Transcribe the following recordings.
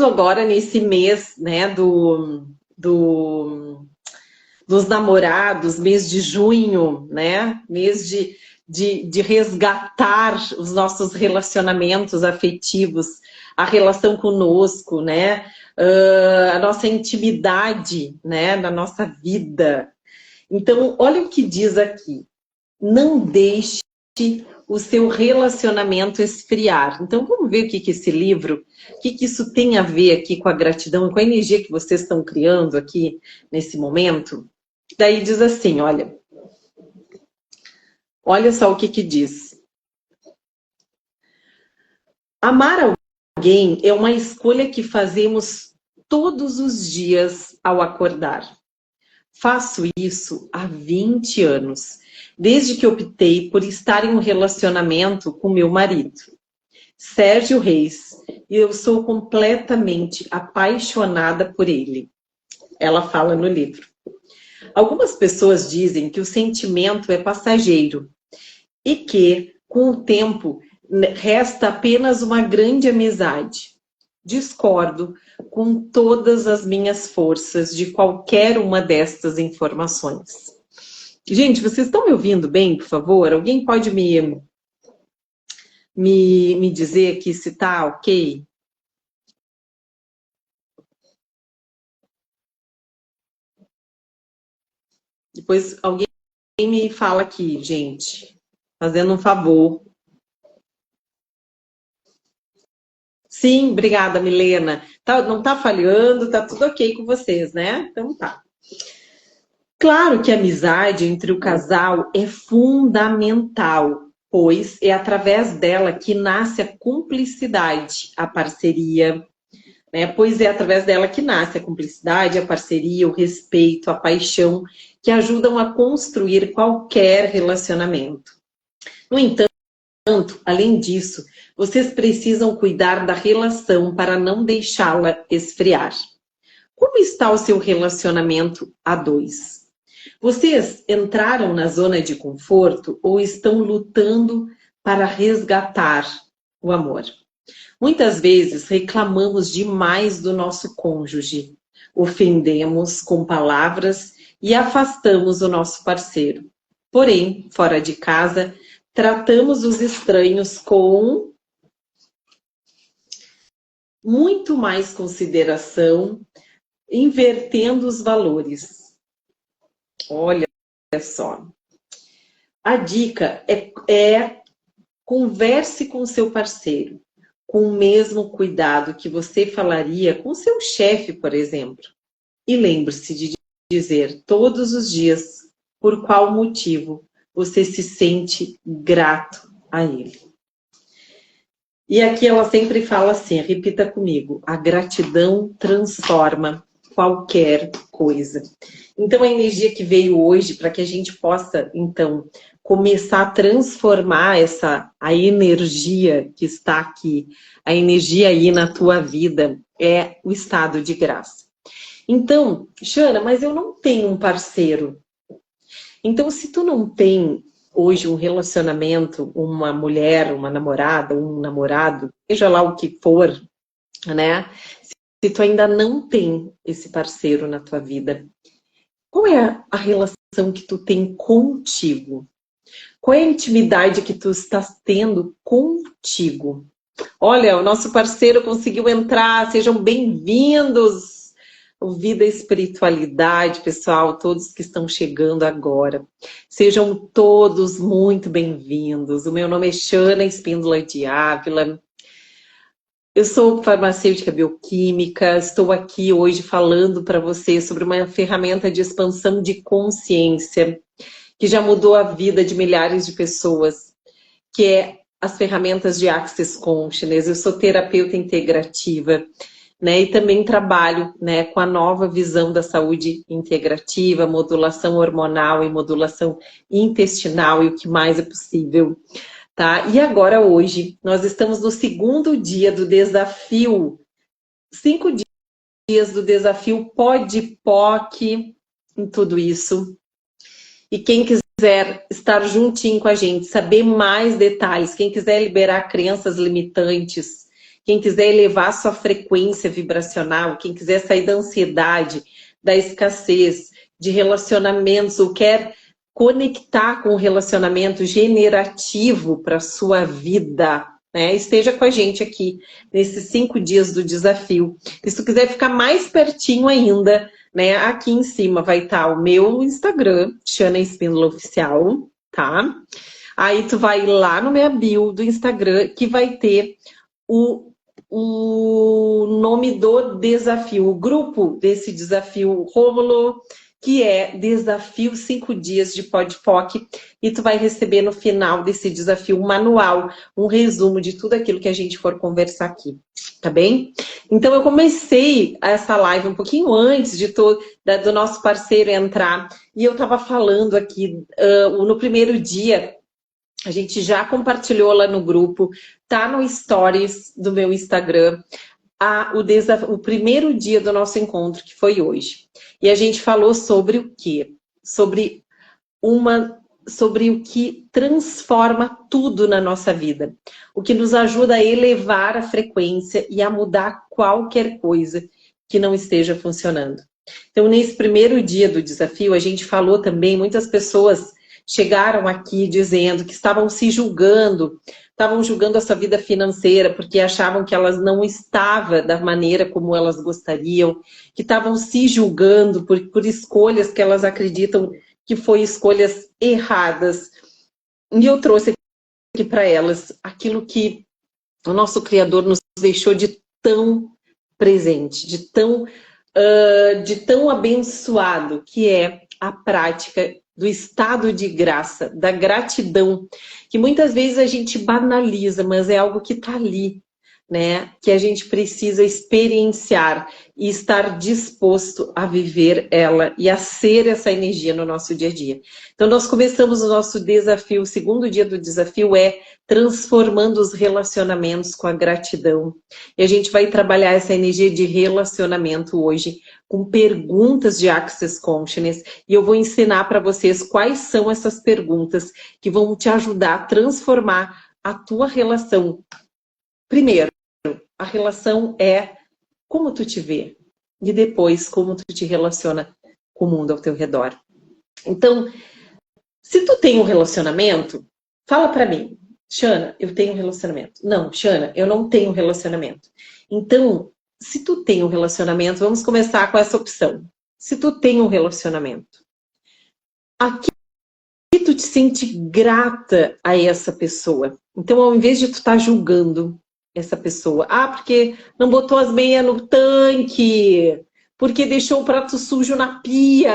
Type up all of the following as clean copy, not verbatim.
agora nesse mês, né, dos namorados, mês de junho, né, mês de resgatar os nossos relacionamentos afetivos, a relação conosco, né, a nossa intimidade, né, na nossa vida. Então, olha o que diz aqui. Não deixe o seu relacionamento esfriar. Então, vamos ver o que esse livro, o que isso tem a ver aqui com a gratidão e com a energia que vocês estão criando aqui nesse momento. Daí diz assim, olha só o que diz. Amar alguém é uma escolha que fazemos todos os dias ao acordar. Faço isso há 20 anos, desde que optei por estar em um relacionamento com meu marido, Sérgio Reis, e eu sou completamente apaixonada por ele. Ela fala no livro. Algumas pessoas dizem que o sentimento é passageiro e que, com o tempo, resta apenas uma grande amizade. Discordo com todas as minhas forças de qualquer uma destas informações. Gente, vocês estão me ouvindo bem, por favor? Alguém pode me dizer aqui se tá ok? Depois alguém me fala aqui, gente, fazendo um favor. Sim, obrigada, Milena. Não tá falhando, tá tudo ok com vocês, né? Então tá. Claro que a amizade entre o casal é fundamental, pois é através dela que nasce a cumplicidade, a parceria, né? Pois é através dela que nasce a cumplicidade, a parceria, o respeito, a paixão, que ajudam a construir qualquer relacionamento. No entanto, além disso, vocês precisam cuidar da relação para não deixá-la esfriar. Como está o seu relacionamento a dois? Vocês entraram na zona de conforto ou estão lutando para resgatar o amor? Muitas vezes reclamamos demais do nosso cônjuge, ofendemos com palavras e afastamos o nosso parceiro. Porém, fora de casa, tratamos os estranhos com muito mais consideração, invertendo os valores. Olha só. A dica é converse com seu parceiro com o mesmo cuidado que você falaria com seu chefe, por exemplo. E lembre-se de dizer todos os dias por qual motivo você se sente grato a ele. E aqui ela sempre fala assim, repita comigo, a gratidão transforma qualquer coisa. Então, a energia que veio hoje, para que a gente possa, então, começar a transformar a energia que está aqui, a energia aí na tua vida, é o estado de graça. Então, Xana, mas eu não tenho um parceiro. Então, se tu não tem hoje um relacionamento, uma mulher, uma namorada, um namorado, seja lá o que for, né? Se tu ainda não tem esse parceiro na tua vida, qual é a relação que tu tem contigo? Qual é a intimidade que tu estás tendo contigo? Olha, o nosso parceiro conseguiu entrar, sejam bem-vindos! O Vida Espiritualidade, pessoal, todos que estão chegando agora. Sejam todos muito bem-vindos. O meu nome é Xana Espíndola de Ávila. Eu sou farmacêutica bioquímica, estou aqui hoje falando para vocês sobre uma ferramenta de expansão de consciência que já mudou a vida de milhares de pessoas, que é as ferramentas de Access Consciousness. Eu sou terapeuta integrativa, né, e também trabalho, né, com a nova visão da saúde integrativa, modulação hormonal e modulação intestinal e o que mais é possível. Tá? E agora, hoje, nós estamos no segundo dia do desafio, 5 dias do desafio POC em tudo isso. E quem quiser estar juntinho com a gente, saber mais detalhes, quem quiser liberar crenças limitantes, quem quiser elevar sua frequência vibracional, quem quiser sair da ansiedade, da escassez, de relacionamentos, ou quer conectar com o relacionamento generativo para a sua vida, né? Esteja com a gente aqui nesses 5 dias do desafio. E se tu quiser ficar mais pertinho ainda, né? Aqui em cima vai estar o meu Instagram, Tiana Espíndola Oficial, tá? Aí tu vai lá no minha bio do Instagram, que vai ter o nome do desafio, o grupo desse desafio Rômulo, que é Desafio 5 Dias de PodPoc, e tu vai receber no final desse desafio um manual, um resumo de tudo aquilo que a gente for conversar aqui, tá bem? Então eu comecei essa live um pouquinho antes do nosso parceiro entrar, e eu estava falando aqui, no primeiro dia, a gente já compartilhou lá no grupo, tá no Stories do meu Instagram, o primeiro dia do nosso encontro, que foi hoje. E a gente falou sobre o quê? Sobre o que transforma tudo na nossa vida. O que nos ajuda a elevar a frequência e a mudar qualquer coisa que não esteja funcionando. Então, nesse primeiro dia do desafio, a gente falou também, muitas pessoas chegaram aqui dizendo que estavam julgando a sua vida financeira porque achavam que elas não estavam da maneira como elas gostariam, que estavam se julgando por escolhas que elas acreditam que foram escolhas erradas. E eu trouxe aqui para elas aquilo que o nosso Criador nos deixou de tão presente, de tão abençoado, que é a prática do estado de graça, da gratidão, que muitas vezes a gente banaliza, mas é algo que está ali, né? Que a gente precisa experienciar e estar disposto a viver ela e a ser essa energia no nosso dia a dia. Então nós começamos o nosso desafio, o segundo dia do desafio é transformando os relacionamentos com a gratidão. E a gente vai trabalhar essa energia de relacionamento hoje com perguntas de Access Consciousness, e eu vou ensinar para vocês quais são essas perguntas que vão te ajudar a transformar a tua relação. Primeiro, a relação é como tu te vê, e depois como tu te relaciona com o mundo ao teu redor. Então, se tu tem um relacionamento, fala para mim, Tiana, eu tenho um relacionamento. Não, Tiana, eu não tenho um relacionamento. Então, se tu tem um relacionamento, vamos começar com essa opção. Se tu tem um relacionamento, aqui tu te sente grata a essa pessoa. Então, ao invés de tu estar julgando essa pessoa, porque não botou as meias no tanque, porque deixou o prato sujo na pia,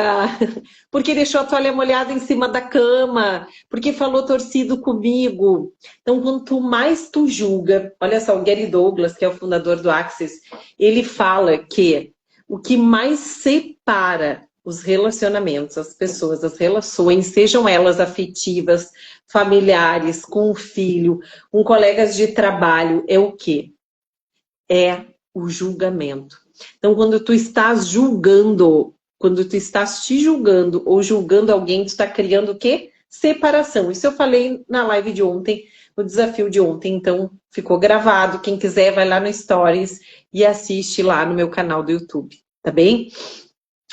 porque deixou a toalha molhada em cima da cama, porque falou torcido comigo. Então, quanto mais tu julga, olha só, o Gary Douglas, que é o fundador do Access, ele fala que o que mais separa os relacionamentos, as pessoas, as relações, sejam elas afetivas, familiares, com o filho, com colegas de trabalho, é o quê? É o julgamento. Então, quando tu estás julgando, quando tu estás te julgando ou julgando alguém, tu está criando o quê? Separação. Isso eu falei na live de ontem, no desafio de ontem, então ficou gravado. Quem quiser vai lá no Stories e assiste lá no meu canal do YouTube, tá bem?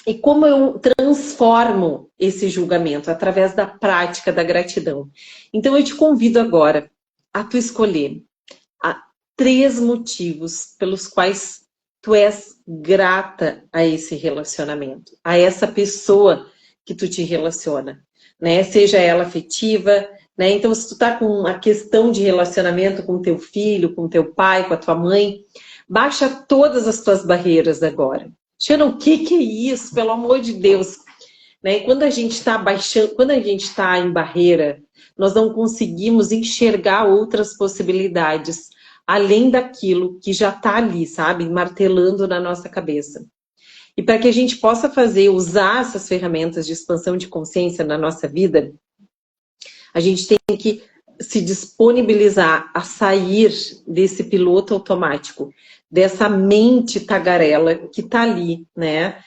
E como eu transformo esse julgamento? Através da prática da gratidão. Então eu te convido agora a tu escolher 3 motivos pelos quais tu és grata a esse relacionamento, a essa pessoa que tu te relaciona, né? Seja ela afetiva, né? Então se tu tá com a questão de relacionamento com teu filho, com teu pai, com a tua mãe, baixa todas as tuas barreiras agora. Tiana, o que é isso? Pelo amor de Deus. Né? Quando a gente está baixando, quando a gente está em barreira, nós não conseguimos enxergar outras possibilidades, além daquilo que já está ali, sabe? Martelando na nossa cabeça. E para que a gente possa usar essas ferramentas de expansão de consciência na nossa vida, a gente tem que se disponibilizar a sair desse piloto automático, dessa mente tagarela que tá ali, né?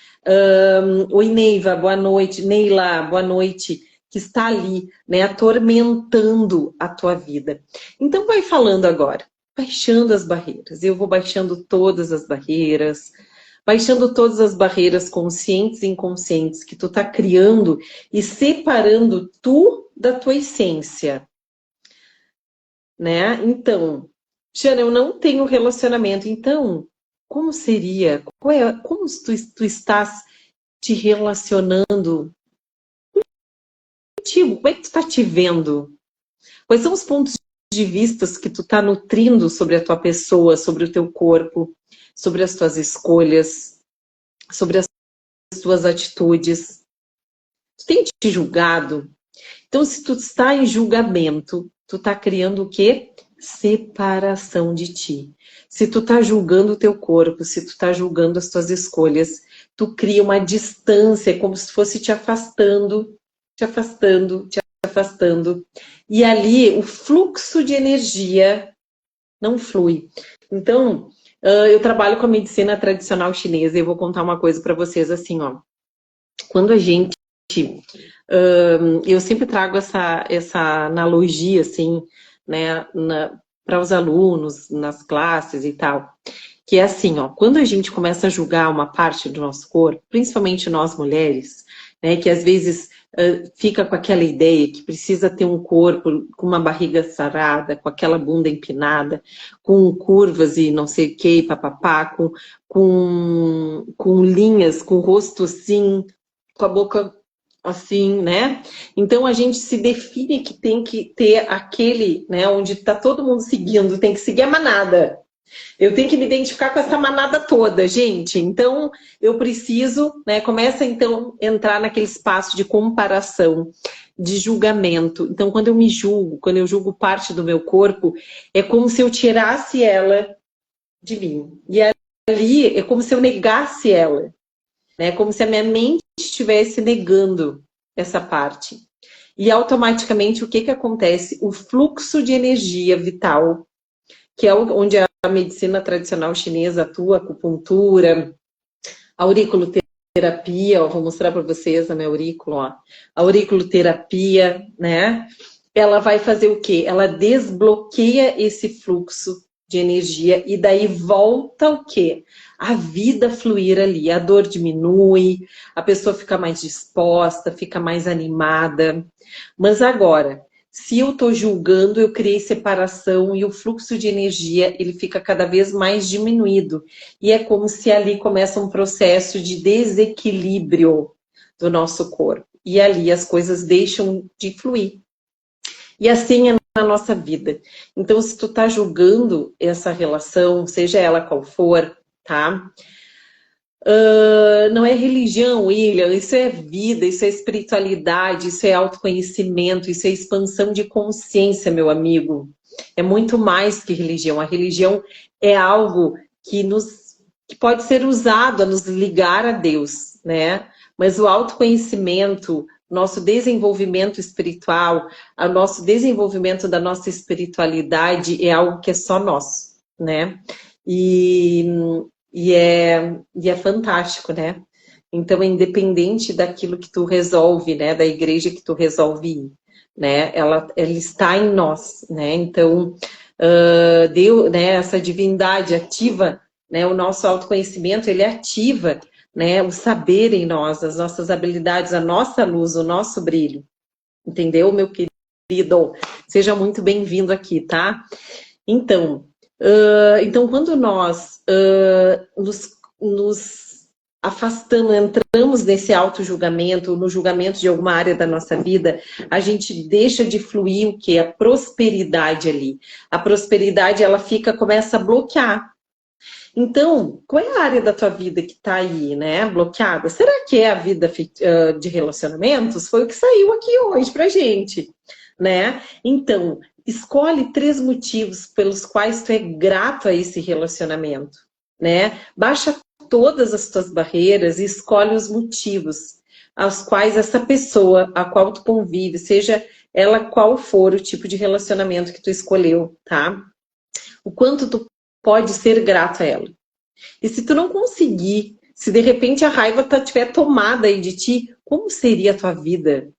Oi, Neiva, boa noite. Neila, boa noite. Que está ali, né? Atormentando a tua vida. Então vai falando agora. baixando as barreiras. Eu vou baixando todas as barreiras, baixando todas as barreiras conscientes e inconscientes que tu tá criando e separando tu da tua essência, né? Então, Jana, eu não tenho relacionamento, então, como seria? Como tu estás te relacionando contigo? Como é que tu tá te vendo? Quais são os pontos de vista que tu tá nutrindo sobre a tua pessoa, sobre o teu corpo, sobre as tuas escolhas, sobre as tuas atitudes? Tu tem te julgado? Então, se tu está em julgamento, tu tá criando o quê? Separação de ti. Se tu tá julgando o teu corpo, se tu tá julgando as tuas escolhas, tu cria uma distância, como se fosse te afastando, te afastando, te afastando. E ali o fluxo de energia não flui. Então, eu trabalho com a medicina tradicional chinesa e eu vou contar uma coisa para vocês assim, ó. Quando a gente eu sempre trago essa analogia, assim, né, para os alunos, nas classes e tal, que é assim, ó, quando a gente começa a julgar uma parte do nosso corpo, principalmente nós mulheres, né, que às vezes fica com aquela ideia que precisa ter um corpo com uma barriga sarada, com aquela bunda empinada, com curvas e não sei o que, papapá, com linhas, com o rosto assim, com a boca assim, né? Então a gente se define que tem que ter aquele, né, onde tá todo mundo seguindo, tem que seguir a manada. Eu tenho que me identificar com essa manada toda, gente. Então eu preciso, né, começa então a entrar naquele espaço de comparação, de julgamento. Então quando eu me julgo, quando eu julgo parte do meu corpo, é como se eu tirasse ela de mim. E ali é como se eu negasse ela, né? Como se a minha mente estivesse negando essa parte. E automaticamente o que que acontece? O fluxo de energia vital, que é onde a medicina tradicional chinesa atua, acupuntura, auriculoterapia, ó, vou mostrar para vocês a minha aurícula, ó. A auriculoterapia, né? Ela vai fazer o quê? Ela desbloqueia esse fluxo de energia e daí volta o quê? A vida fluir ali, a dor diminui, a pessoa fica mais disposta, fica mais animada. Mas agora, se eu estou julgando, eu criei separação e o fluxo de energia ele fica cada vez mais diminuído. E é como se ali começa um processo de desequilíbrio do nosso corpo. E ali as coisas deixam de fluir. E assim é na nossa vida. Então, se tu tá julgando essa relação, seja ela qual for, tá? Não é religião, William, isso é vida, isso é espiritualidade, isso é autoconhecimento, isso é expansão de consciência, meu amigo. É muito mais que religião. A religião é algo que pode ser usado a nos ligar a Deus, né? Mas o autoconhecimento, nosso desenvolvimento espiritual, o nosso desenvolvimento da nossa espiritualidade é algo que é só nosso, né? E é fantástico, né? Então, é independente daquilo que tu resolve, né? Da igreja que tu resolve ir, né? Ela está em nós, né? Então, Deus, né? Essa divindade ativa, né? O nosso autoconhecimento, ele ativa, né? O saber em nós, as nossas habilidades, a nossa luz, o nosso brilho. Entendeu, meu querido? Seja muito bem-vindo aqui, tá? Então, quando nós nos afastamos, entramos nesse auto-julgamento, no julgamento de alguma área da nossa vida, a gente deixa de fluir o quê? A prosperidade ali. A prosperidade, ela começa a bloquear. Então, qual é a área da tua vida que está aí, né, bloqueada? Será que é a vida de relacionamentos? Foi o que saiu aqui hoje pra gente, né? Então, escolhe 3 motivos pelos quais tu é grato a esse relacionamento, né? Baixa todas as tuas barreiras e escolhe os motivos aos quais essa pessoa a qual tu convive, seja ela qual for o tipo de relacionamento que tu escolheu, tá? O quanto tu pode ser grato a ela. E se tu não conseguir, se de repente a raiva tiver tomada aí de ti, como seria a tua vida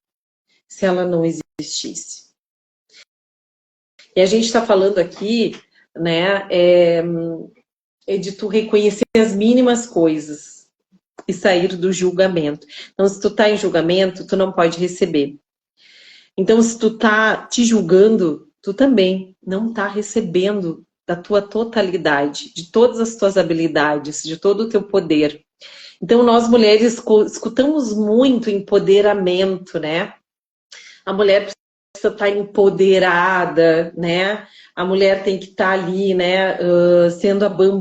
se ela não existisse? E a gente está falando aqui né? É de tu reconhecer as mínimas coisas e sair do julgamento. Então, se tu tá em julgamento, tu não pode receber. Então, se tu tá te julgando, tu também não tá recebendo da tua totalidade, de todas as tuas habilidades, de todo o teu poder. Então, nós mulheres escutamos muito empoderamento, né? A mulher precisa estar empoderada, né? A mulher tem que estar ali, né? Sendo a bam.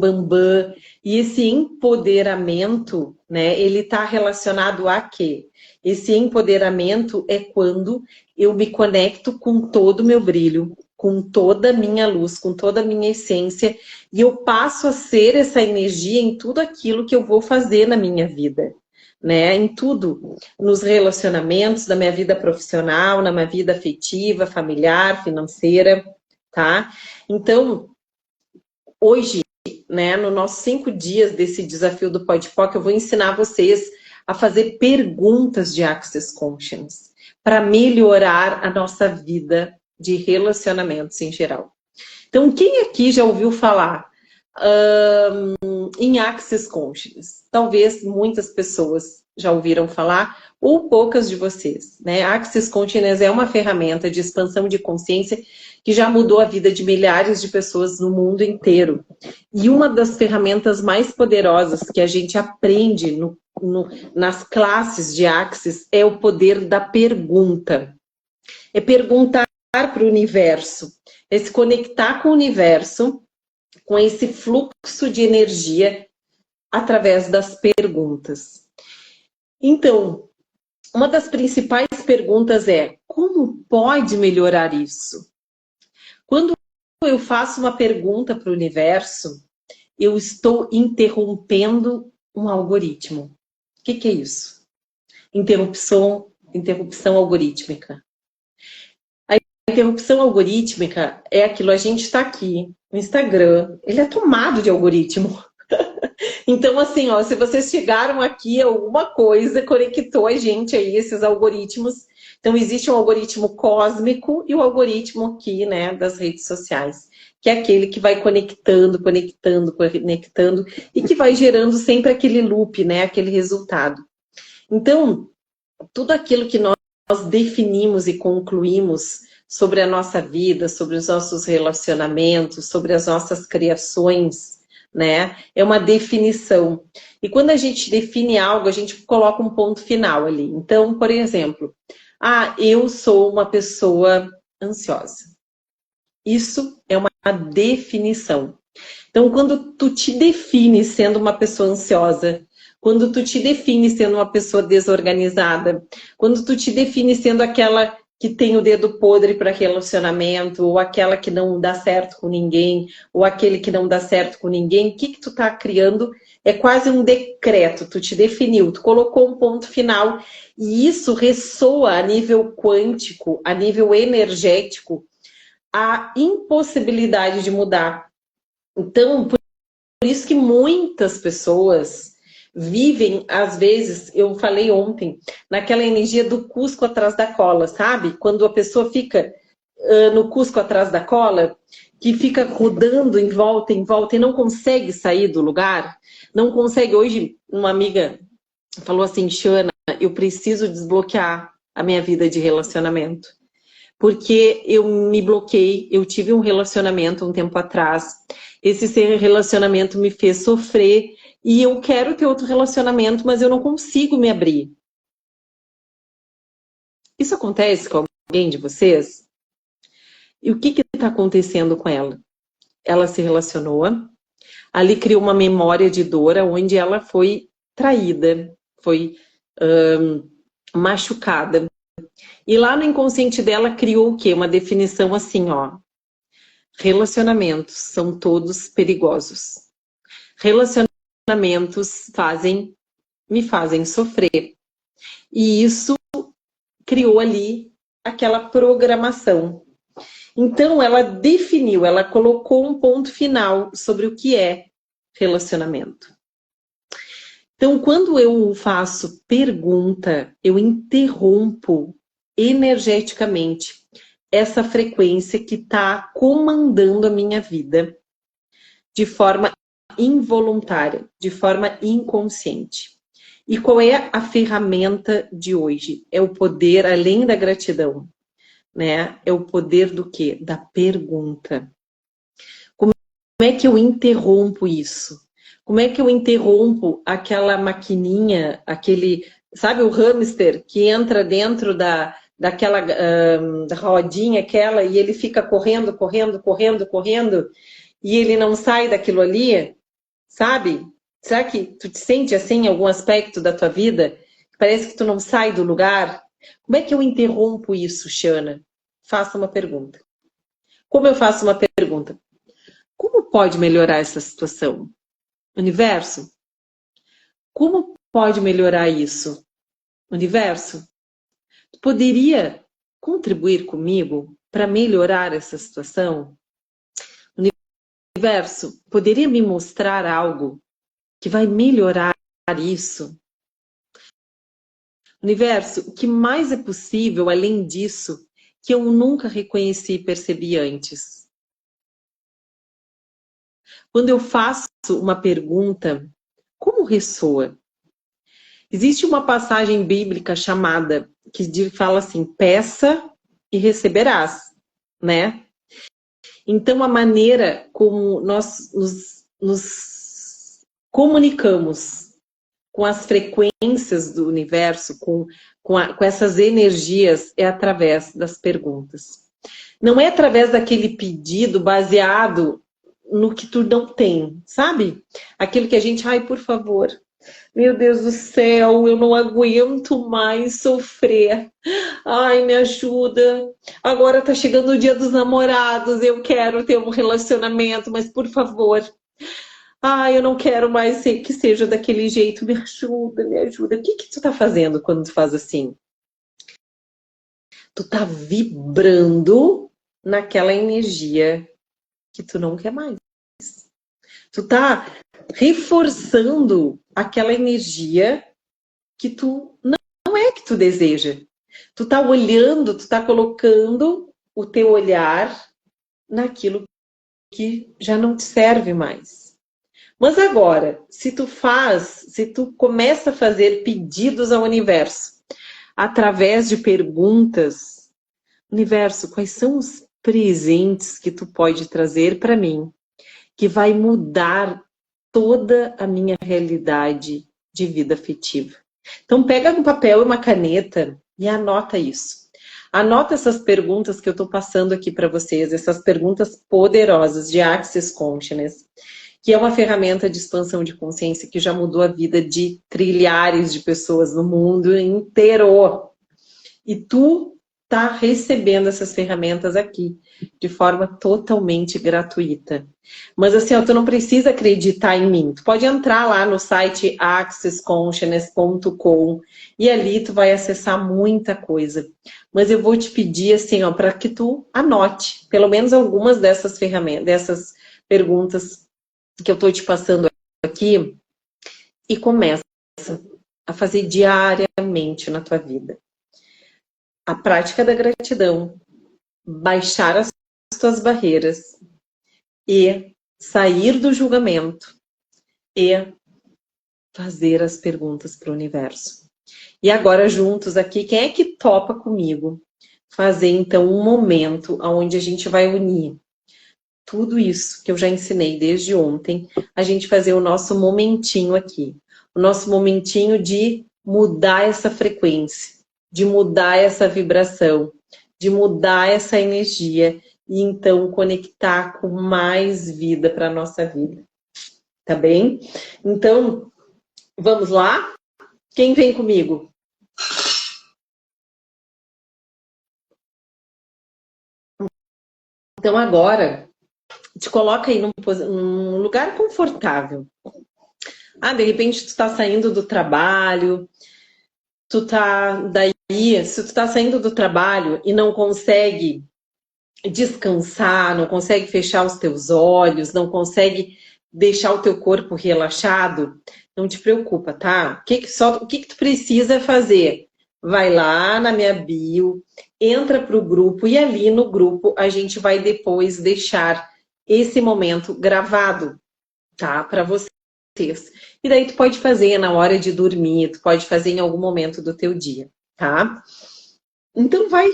E esse empoderamento, né? Ele está relacionado a quê? Esse empoderamento é quando eu me conecto com todo o meu brilho, com toda a minha luz, com toda a minha essência, e eu passo a ser essa energia em tudo aquilo que eu vou fazer na minha vida, né? Em tudo, nos relacionamentos da minha vida profissional, na minha vida afetiva, familiar, financeira, tá? Então, hoje, né, nos nossos 5 dias desse desafio do Podpoc, eu vou ensinar vocês a fazer perguntas de Access Consciousness para melhorar a nossa vida de relacionamentos em geral. Então, quem aqui já ouviu falar em Access Consciousness? Talvez muitas pessoas já ouviram falar, ou poucas de vocês, né? Access Consciousness é uma ferramenta de expansão de consciência que já mudou a vida de milhares de pessoas no mundo inteiro. E uma das ferramentas mais poderosas que a gente aprende nas classes de Access é o poder da pergunta. É perguntar para o universo, é se conectar com o universo, com esse fluxo de energia através das perguntas. Então, uma das principais perguntas é: como pode melhorar isso? Quando eu faço uma pergunta para o universo, eu estou interrompendo um algoritmo. O que é isso? Interrupção algorítmica. A interrupção algorítmica é aquilo, a gente está aqui no Instagram, ele é tomado de algoritmo. Então, assim, ó, se vocês chegaram aqui, alguma coisa conectou a gente aí, esses algoritmos. Então, existe um algoritmo cósmico e o algoritmo aqui, né, das redes sociais, que é aquele que vai conectando e que vai gerando sempre aquele loop, né, aquele resultado. Então, tudo aquilo que nós definimos e concluímos sobre a nossa vida, sobre os nossos relacionamentos, sobre as nossas criações, né? É uma definição. E quando a gente define algo, a gente coloca um ponto final ali. Então, por exemplo, eu sou uma pessoa ansiosa. Isso é uma definição. Então, quando tu te define sendo uma pessoa ansiosa, quando tu te define sendo uma pessoa desorganizada, quando tu te define sendo aquela que tem o dedo podre para relacionamento, ou aquela que não dá certo com ninguém, ou aquele que não dá certo com ninguém, o que tu tá criando é quase um decreto, tu te definiu, tu colocou um ponto final, e isso ressoa a nível quântico, a nível energético, a impossibilidade de mudar. Então, por isso que muitas pessoas vivem, às vezes, eu falei ontem, naquela energia do Cusco atrás da cola, sabe? Quando a pessoa fica no Cusco atrás da cola, que fica rodando em volta e não consegue sair do lugar, não consegue. Hoje, uma amiga falou assim: Shana, eu preciso desbloquear a minha vida de relacionamento. Porque eu me bloqueei, eu tive um relacionamento um tempo atrás, esse relacionamento me fez sofrer, e eu quero ter outro relacionamento, mas eu não consigo me abrir. Isso acontece com alguém de vocês? E o que está acontecendo com ela? Ela se relacionou, ali criou uma memória de dor, onde ela foi traída, foi machucada. E lá no inconsciente dela criou o quê? Uma definição assim, ó. Relacionamentos são todos perigosos. Relacionamentos me fazem sofrer. E isso criou ali aquela programação. Então, ela definiu, ela colocou um ponto final sobre o que é relacionamento. Então, quando eu faço pergunta, eu interrompo energeticamente essa frequência que está comandando a minha vida. de forma involuntária, de forma inconsciente. E qual é a ferramenta de hoje? É o poder, além da gratidão, né? É o poder do quê? Da pergunta. Como é que eu interrompo isso? Como é que eu interrompo aquela maquininha, aquele, sabe, o hamster que entra dentro daquela da rodinha aquela e ele fica correndo, correndo, correndo, correndo e ele não sai daquilo ali, sabe? Será que tu te sente assim em algum aspecto da tua vida? Parece que tu não sai do lugar? Como é que eu interrompo isso, Shana? Faça uma pergunta. Como eu faço uma pergunta? Como pode melhorar essa situação? Universo, como pode melhorar isso? Universo, poderia contribuir comigo para melhorar essa situação? Universo, poderia me mostrar algo que vai melhorar isso? Universo, o que mais é possível além disso que eu nunca reconheci e percebi antes? Quando eu faço uma pergunta, como ressoa? Existe uma passagem bíblica chamada, que fala assim, peça e receberás, né? Então, a maneira como nós nos comunicamos com as frequências do universo, com essas energias, é através das perguntas. Não é através daquele pedido baseado no que tu não tem, sabe? Aquilo que a gente, ai, por favor, meu Deus do céu, eu não aguento mais sofrer. Ai, me ajuda. Agora tá chegando o dia dos namorados, eu quero ter um relacionamento, mas por favor. Ai, eu não quero mais que seja daquele jeito. Me ajuda, me ajuda. O que que tu tá fazendo quando tu faz assim? Tu tá vibrando naquela energia que tu não quer mais. Tu tá reforçando aquela energia que tu não é que tu deseja. Tu tá olhando, tu tá colocando o teu olhar naquilo que já não te serve mais. Mas agora, se tu começa a fazer pedidos ao universo através de perguntas, universo, quais são os presentes que tu pode trazer para mim que vai mudar toda a minha realidade de vida afetiva? Então pega um papel e uma caneta e anota isso. Anota essas perguntas que eu estou passando aqui para vocês, essas perguntas poderosas de Access Consciousness, que é uma ferramenta de expansão de consciência que já mudou a vida de trilhares de pessoas no mundo inteiro. E tu tá recebendo essas ferramentas aqui de forma totalmente gratuita. Mas assim, ó, tu não precisa acreditar em mim. Tu pode entrar lá no site accessconsciousness.com e ali tu vai acessar muita coisa. Mas eu vou te pedir assim, ó, para que tu anote pelo menos algumas dessas ferramentas, dessas perguntas que eu tô te passando aqui e começa a fazer diariamente na tua vida. A prática da gratidão, baixar as tuas barreiras e sair do julgamento e fazer as perguntas para o universo. E agora juntos aqui, quem é que topa comigo fazer então um momento onde a gente vai unir tudo isso que eu já ensinei desde ontem, a gente fazer o nosso momentinho aqui, o nosso momentinho de mudar essa frequência, de mudar essa vibração, de mudar essa energia e então conectar com mais vida para a nossa vida. Tá bem? Então, vamos lá? Quem vem comigo? Então agora, te coloca aí num lugar confortável. Ah, de repente tu tá saindo do trabalho, se tu tá saindo do trabalho e não consegue descansar, não consegue fechar os teus olhos, não consegue deixar o teu corpo relaxado, não te preocupa, tá? O que tu precisa fazer? Vai lá na minha bio, entra pro grupo e ali no grupo a gente vai depois deixar esse momento gravado. tá? Para vocês. E daí tu pode fazer na hora de dormir, tu pode fazer em algum momento do teu dia, tá? Então vai,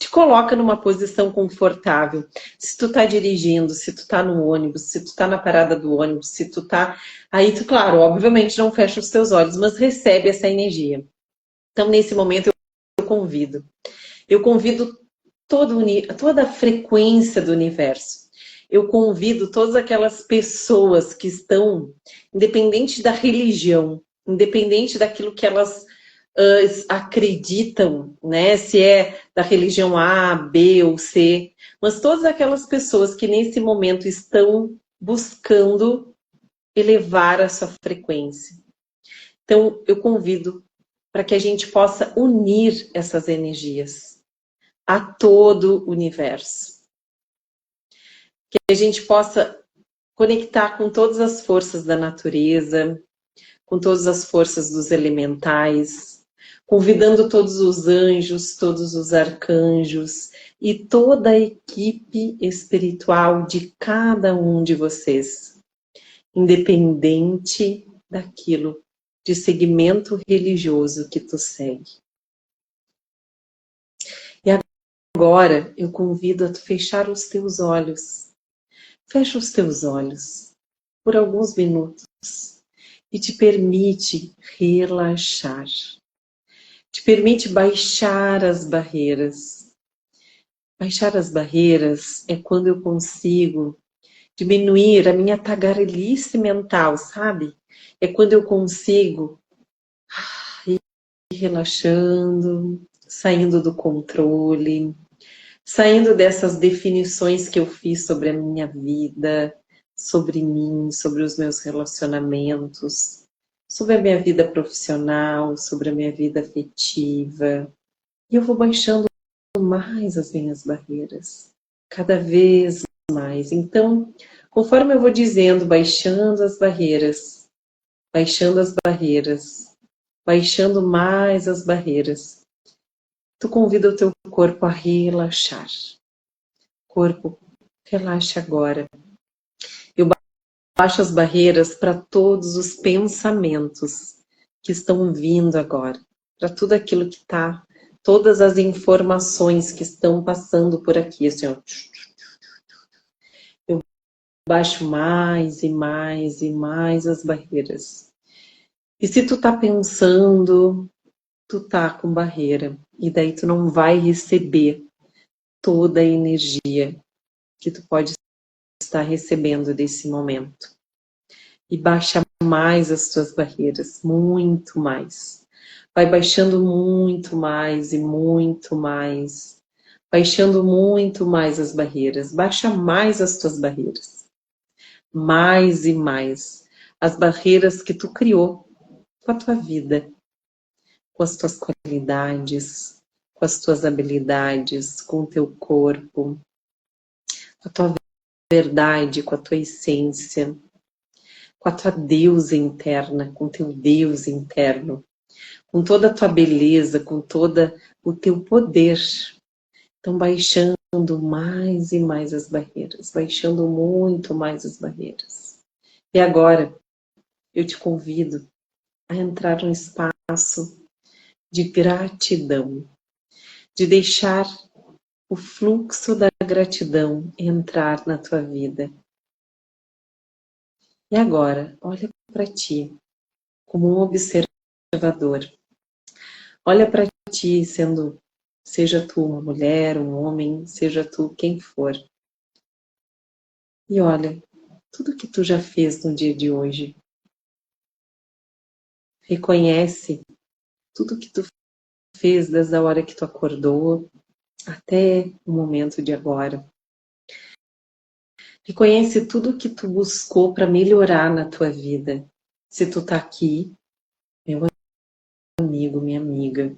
te coloca numa posição confortável. Se tu tá dirigindo, se tu tá no ônibus, se tu tá na parada do ônibus, se tu tá... Aí tu, claro, obviamente não fecha os teus olhos, mas recebe essa energia. Então, nesse momento, eu convido. Eu convido toda a frequência do universo. Eu convido todas aquelas pessoas que estão, independente da religião, independente daquilo que elas acreditam, né? Se é da religião A, B ou C, mas todas aquelas pessoas que nesse momento estão buscando elevar a sua frequência. Então, eu convido para que a gente possa unir essas energias a todo o universo. Que a gente possa conectar com todas as forças da natureza, com todas as forças dos elementais, convidando todos os anjos, todos os arcanjos e toda a equipe espiritual de cada um de vocês, independente daquilo de segmento religioso que tu segue. E agora eu convido a tu fechar os teus olhos. Fecha os teus olhos por alguns minutos e te permite relaxar. Te permite baixar as barreiras. Baixar as barreiras é quando eu consigo diminuir a minha tagarelice mental, sabe? É quando eu consigo ir relaxando, saindo do controle, saindo dessas definições que eu fiz sobre a minha vida, sobre mim, sobre os meus relacionamentos, sobre a minha vida profissional, sobre a minha vida afetiva. E eu vou baixando mais as minhas barreiras, cada vez mais. Então, conforme eu vou dizendo, baixando as barreiras, baixando as barreiras, baixando mais as barreiras, tu convida o teu corpo a relaxar. Corpo, relaxa agora. Eu baixo as barreiras para todos os pensamentos que estão vindo agora, para tudo aquilo que está, todas as informações que estão passando por aqui, assim, ó. Eu baixo mais e mais e mais as barreiras. E se tu tá pensando, tu tá com barreira, e daí tu não vai receber toda a energia que tu pode estar recebendo desse momento. E baixa mais as tuas barreiras, muito mais. Vai baixando muito mais e muito mais. Baixando muito mais as barreiras. Baixa mais as tuas barreiras. Mais e mais. As barreiras que tu criou com a tua vida, com as tuas qualidades, com as tuas habilidades, com o teu corpo, com a tua verdade, com a tua essência, com a tua deusa interna, com o teu Deus interno, com toda a tua beleza, com todo o teu poder. Então, baixando mais e mais as barreiras, baixando muito mais as barreiras. E agora, eu te convido a entrar num espaço de gratidão, de deixar o fluxo da gratidão entrar na tua vida. E agora, olha para ti como um observador. Olha para ti sendo, seja tu uma mulher, um homem, seja tu quem for. E olha, tudo que tu já fez no dia de hoje. Reconhece tudo que tu fez desde a hora que tu acordou até o momento de agora. Reconhece tudo que tu buscou para melhorar na tua vida. Se tu tá aqui, meu amigo, minha amiga,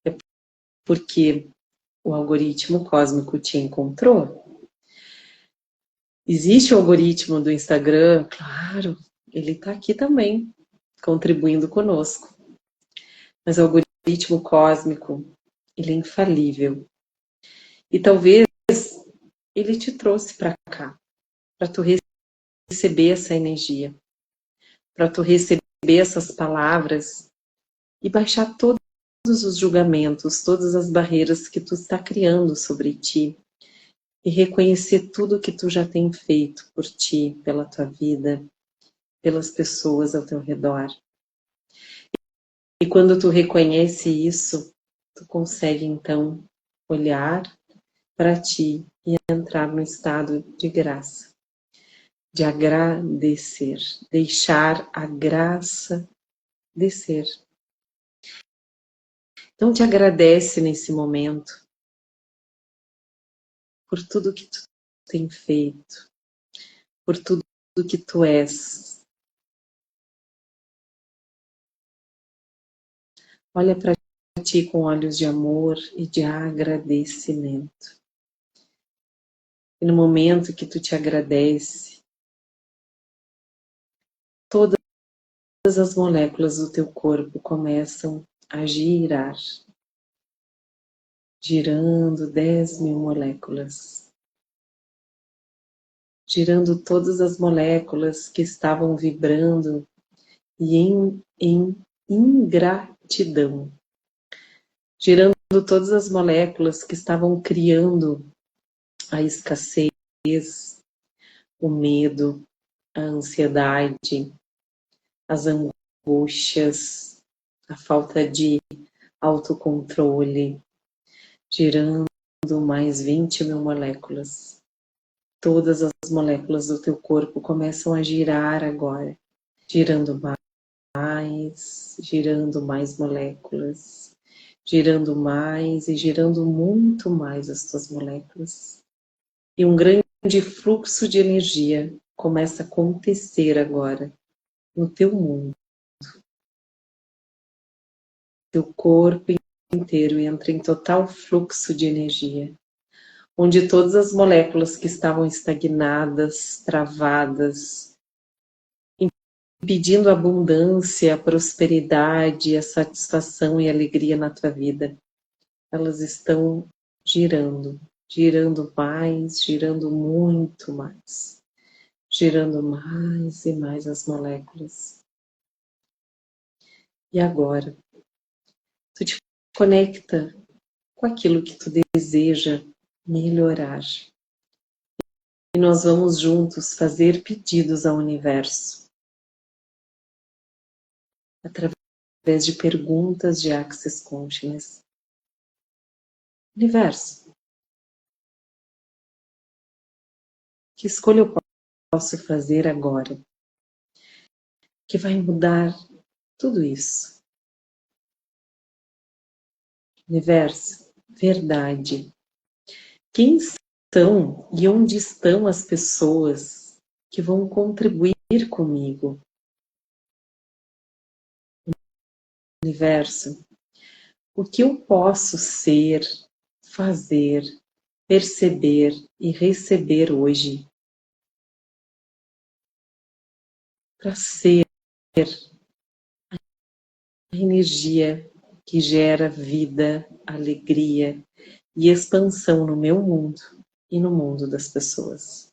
é porque o algoritmo cósmico te encontrou. Existe o algoritmo do Instagram, claro, ele tá aqui também, contribuindo conosco. Mas o algoritmo cósmico, ele é infalível. E talvez ele te trouxe para cá, para tu receber essa energia, para tu receber essas palavras e baixar todos os julgamentos, todas as barreiras que tu está criando sobre ti e reconhecer tudo que tu já tem feito por ti, pela tua vida, pelas pessoas ao teu redor. E quando tu reconhece isso, tu consegue então olhar para ti e entrar no estado de graça, de agradecer, deixar a graça descer. Então te agradece nesse momento por tudo que tu tem feito, por tudo que tu és. Olha para ti com olhos de amor e de agradecimento. E no momento que tu te agradece, todas as moléculas do teu corpo começam a girar, girando 10.000 moléculas, girando todas as moléculas que estavam vibrando e em ingratidão, girando todas as moléculas que estavam criando a escassez, o medo, a ansiedade, as angústias, a falta de autocontrole, girando mais 20.000 moléculas. Todas as moléculas do teu corpo começam a girar agora, girando mais moléculas, girando mais e girando muito mais as tuas moléculas. E um grande fluxo de energia começa a acontecer agora no teu mundo. Teu corpo inteiro entra em total fluxo de energia, onde todas as moléculas que estavam estagnadas, travadas, impedindo a abundância, a prosperidade, a satisfação e a alegria na tua vida, elas estão girando, girando mais, girando muito mais, girando mais e mais as moléculas. E agora, tu te conecta com aquilo que tu deseja melhorar. E nós vamos juntos fazer pedidos ao universo, através de perguntas de Access Consciousness. Universo, que escolha eu posso fazer agora que vai mudar tudo isso? Universo, verdade. Quem são e onde estão as pessoas que vão contribuir comigo? Universo, o que eu posso ser, fazer, perceber e receber hoje para ser a energia que gera vida, alegria e expansão no meu mundo e no mundo das pessoas.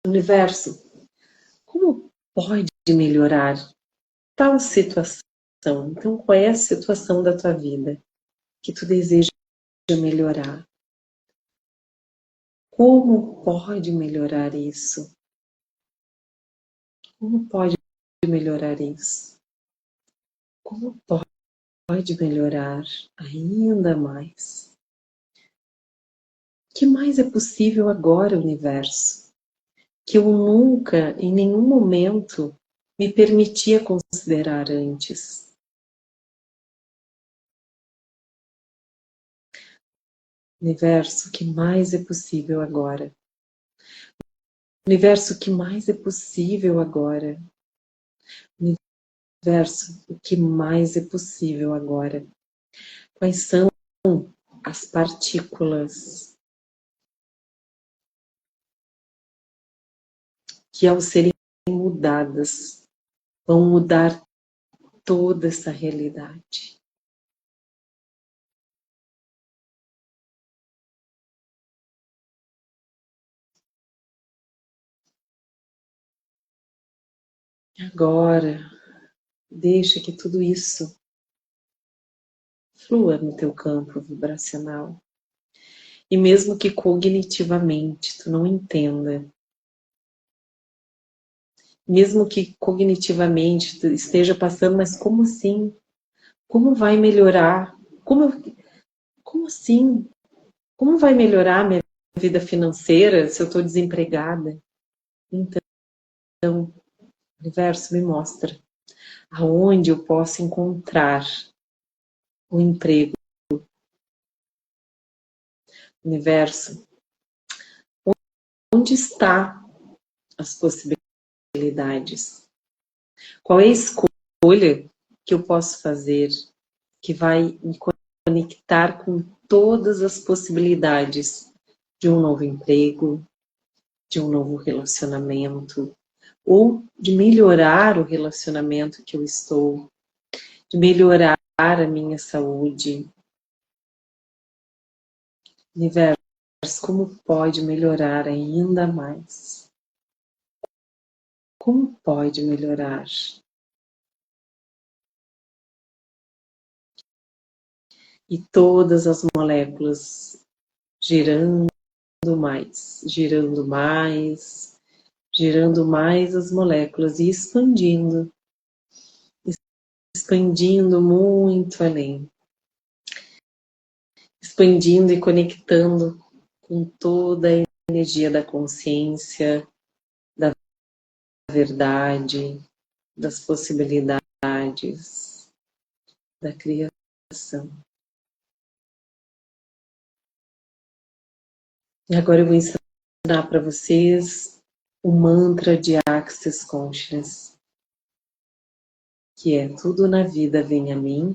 Universo, como pode melhorar tal situação? Então, qual é a situação da tua vida que tu deseja melhorar? Como pode melhorar isso? Como pode melhorar isso? Como pode melhorar ainda mais? O que mais é possível agora, universo? Que eu nunca, em nenhum momento, me permitia considerar antes. Universo, o que mais é possível agora? Universo, o que mais é possível agora? Universo, o que mais é possível agora? Quais são as partículas que, ao serem mudadas, vão mudar toda essa realidade? Agora, deixa que tudo isso flua no teu campo vibracional. E mesmo que cognitivamente tu não entenda, mesmo que cognitivamente tu esteja passando, mas como assim? Como vai melhorar? Como assim? Como vai melhorar a minha vida financeira se eu estou desempregada? Então, o universo me mostra aonde eu posso encontrar o emprego. Universo, onde está as possibilidades? Qual é a escolha que eu posso fazer que vai me conectar com todas as possibilidades de um novo emprego, de um novo relacionamento, ou de melhorar o relacionamento que eu estou, de melhorar a minha saúde. Universo, como pode melhorar ainda mais? Como pode melhorar? E todas as moléculas girando mais, girando mais, girando mais as moléculas e expandindo muito além, expandindo e conectando com toda a energia da consciência, da verdade, das possibilidades, da criação. E agora eu vou ensinar para vocês o mantra de Access Consciousness, que é: tudo na vida vem a mim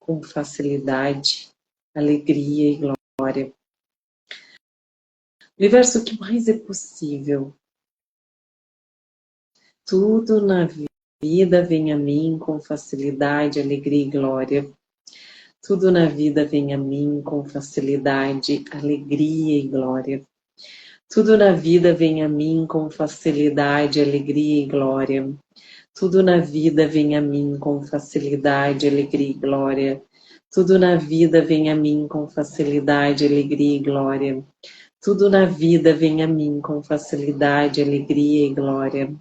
com facilidade, alegria e glória. Universo, o que mais é possível? Tudo na vida vem a mim com facilidade, alegria e glória. Tudo na vida vem a mim com facilidade, alegria e glória. Tudo na vida vem a mim com facilidade, alegria e glória. Tudo na vida vem a mim com facilidade, alegria e glória. Tudo na vida vem a mim com facilidade, alegria e glória. Tudo na vida vem a mim com facilidade, alegria e glória.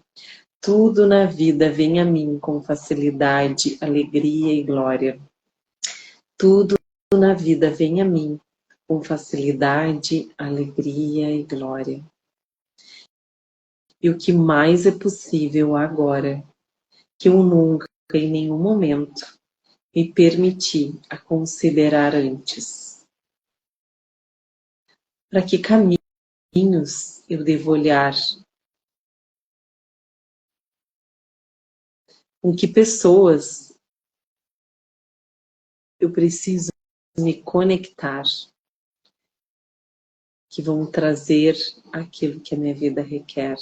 Tudo na vida vem a mim com facilidade, alegria e glória. Tudo na vida vem a mim com facilidade, alegria e glória. E o que mais é possível agora, que eu nunca, em nenhum momento, me permiti a considerar antes. Para que caminhos eu devo olhar? Com que pessoas eu preciso me conectar, que vão trazer aquilo que a minha vida requer?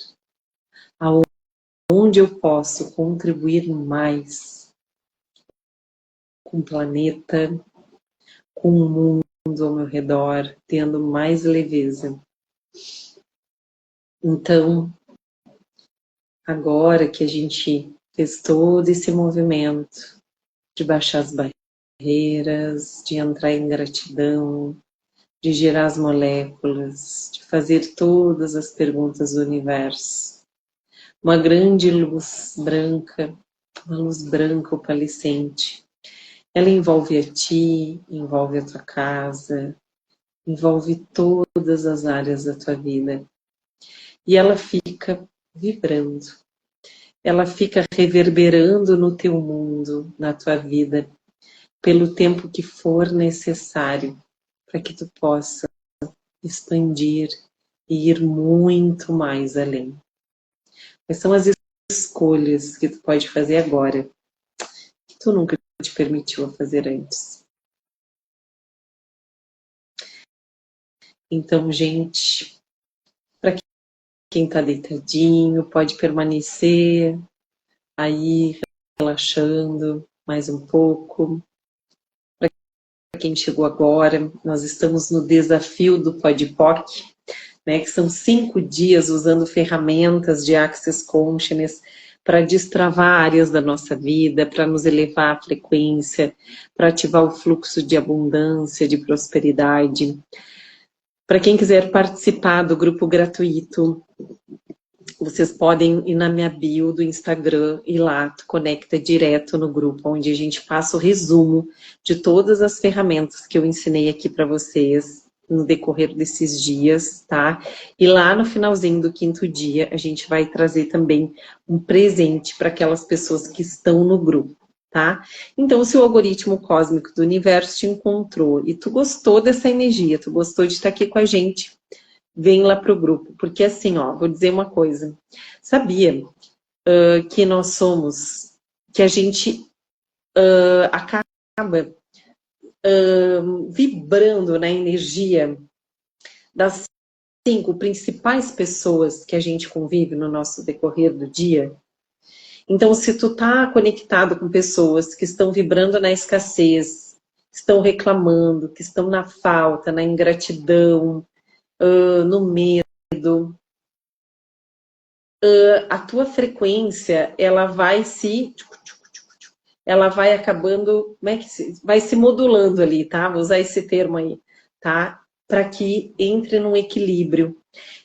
Aonde eu posso contribuir mais com o planeta, com o mundo ao meu redor, tendo mais leveza. Então, agora que a gente fez todo esse movimento de baixar as barreiras, de entrar em gratidão, de girar as moléculas, de fazer todas as perguntas do universo, uma grande luz branca, uma luz branca opalescente. Ela envolve a ti, envolve a tua casa, envolve todas as áreas da tua vida. E ela fica vibrando. Ela fica reverberando no teu mundo, na tua vida, pelo tempo que for necessário, para que tu possa expandir e ir muito mais além. Quais são as escolhas que tu pode fazer agora, que tu nunca te permitiu fazer antes? Então, gente, para quem está deitadinho, pode permanecer aí, relaxando mais um pouco. Para quem chegou agora, nós estamos no desafio do PodPoc, né, que são 5 dias usando ferramentas de Access Consciousness para destravar áreas da nossa vida, para nos elevar a frequência, para ativar o fluxo de abundância, de prosperidade. Para quem quiser participar do grupo gratuito, vocês podem ir na minha bio do Instagram e lá tu conecta direto no grupo, onde a gente passa o resumo de todas as ferramentas que eu ensinei aqui para vocês no decorrer desses dias, tá? E lá no finalzinho do 5º dia, a gente vai trazer também um presente para aquelas pessoas que estão no grupo, tá? Então, se o algoritmo cósmico do universo te encontrou e tu gostou dessa energia, tu gostou de estar aqui com a gente, vem lá pro grupo. Porque assim, ó, vou dizer uma coisa. Sabia que nós somos, que a gente acaba vibrando na energia das 5 principais pessoas que a gente convive no nosso decorrer do dia? Então, se tu tá conectado com pessoas que estão vibrando na escassez, estão reclamando, que estão na falta, na ingratidão, no medo, a tua frequência, ela vai acabando, como é que vai se modulando ali, tá? Vou usar esse termo aí, tá? Para que entre num equilíbrio.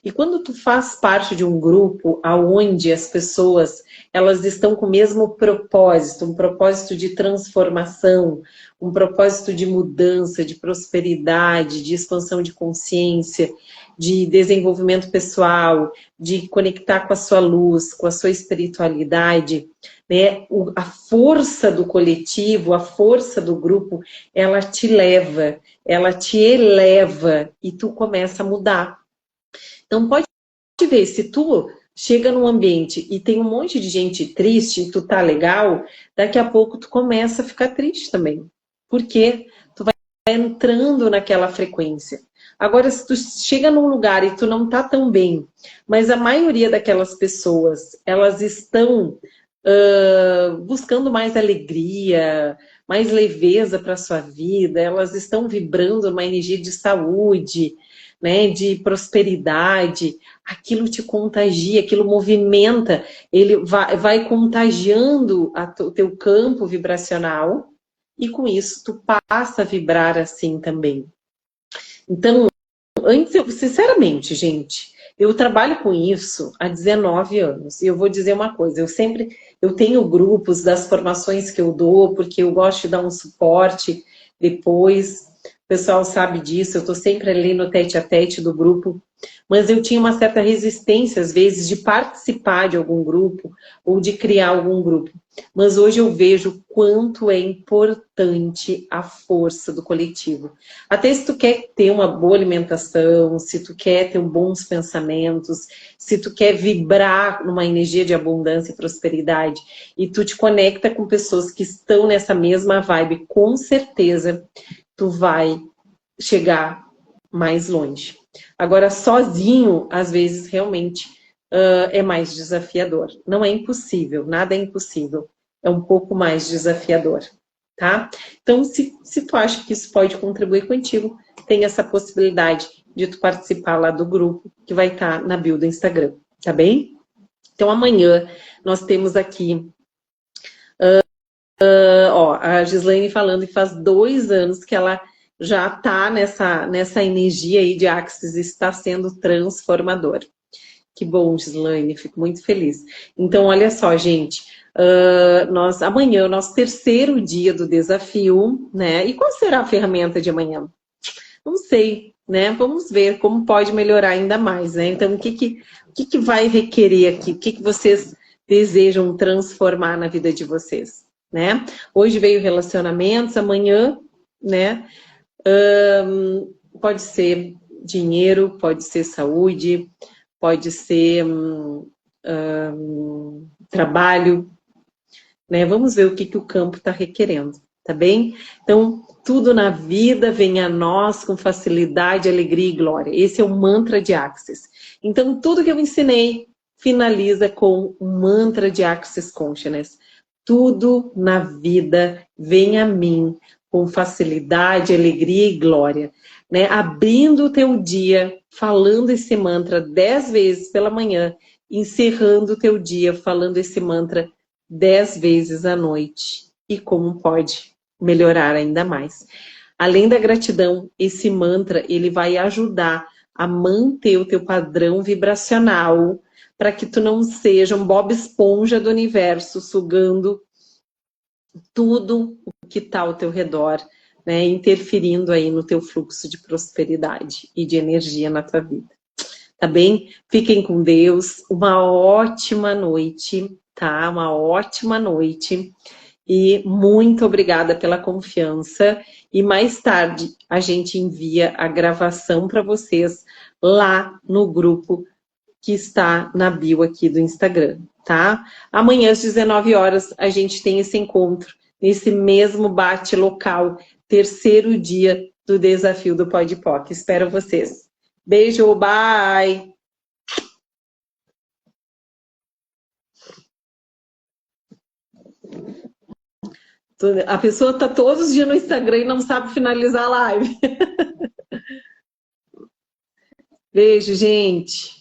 E quando tu faz parte de um grupo aonde as pessoas, elas estão com o mesmo propósito, um propósito de transformação, um propósito de mudança, de prosperidade, de expansão de consciência, de desenvolvimento pessoal, de conectar com a sua luz, com a sua espiritualidade, né? A força do coletivo, a força do grupo, ela te leva, ela te eleva e tu começa a mudar. Então pode ver, se tu chega num ambiente e tem um monte de gente triste e tu tá legal, daqui a pouco tu começa a ficar triste também. Porque tu vai entrando naquela frequência. Agora, se tu chega num lugar e tu não tá tão bem, mas a maioria daquelas pessoas, elas estão buscando mais alegria, mais leveza para a sua vida, elas estão vibrando numa energia de saúde, né, de prosperidade, aquilo te contagia, aquilo movimenta, ele vai contagiando o teu campo vibracional e com isso tu passa a vibrar assim também. Então, sinceramente, gente, eu trabalho com isso há 19 anos. E eu vou dizer uma coisa, eu tenho grupos das formações que eu dou, porque eu gosto de dar um suporte depois. O pessoal sabe disso, eu estou sempre ali no tete-a-tete do grupo. Mas eu tinha uma certa resistência, às vezes, de participar de algum grupo ou de criar algum grupo. Mas hoje eu vejo quanto é importante a força do coletivo. Até se tu quer ter uma boa alimentação, se tu quer ter bons pensamentos, se tu quer vibrar numa energia de abundância e prosperidade, e tu te conecta com pessoas que estão nessa mesma vibe, com certeza tu vai chegar mais longe. Agora, sozinho, às vezes, realmente é mais desafiador. Não é impossível, nada é impossível. É um pouco mais desafiador, tá? Então, se tu acha que isso pode contribuir contigo, tem essa possibilidade de tu participar lá do grupo, que vai estar na bio do Instagram, tá bem? Então, amanhã, nós temos aqui... a Gislaine falando que faz 2 anos que ela já está nessa energia aí de Axis, está sendo transformador. Que bom, Gislaine, fico muito feliz. Então, olha só, gente, amanhã é o nosso 3º dia do desafio, né? E qual será a ferramenta de amanhã? Não sei, né? Vamos ver como pode melhorar ainda mais, né? Então, o que vai requerer aqui? O que vocês desejam transformar na vida de vocês, né? Hoje veio relacionamentos, amanhã, né? Pode ser dinheiro, pode ser saúde, pode ser trabalho, né? Vamos ver o que o campo está requerendo, tá bem? Então, tudo na vida vem a nós com facilidade, alegria e glória. Esse é o mantra de Axis. Então, tudo que eu ensinei finaliza com o mantra de Axis Consciousness. Tudo na vida vem a mim com facilidade, alegria e glória, né? Abrindo o teu dia, falando esse mantra 10 vezes pela manhã encerrando o teu dia falando esse mantra 10 vezes à noite. E como pode melhorar ainda mais. Além da gratidão, esse mantra ele vai ajudar a manter o teu padrão vibracional para que tu não seja um Bob Esponja do universo sugando tudo o que está ao teu redor, né, interferindo aí no teu fluxo de prosperidade e de energia na tua vida. Tá bem? Fiquem com Deus, uma ótima noite, tá? Uma ótima noite. E muito obrigada pela confiança. E mais tarde a gente envia a gravação para vocês lá no grupo que está na bio aqui do Instagram, tá? Amanhã às 19 horas a gente tem esse encontro, nesse mesmo bate local, terceiro dia do desafio do Podpoc. Espero vocês. Beijo, bye! A pessoa está todos os dias no Instagram e não sabe finalizar a live. Beijo, gente!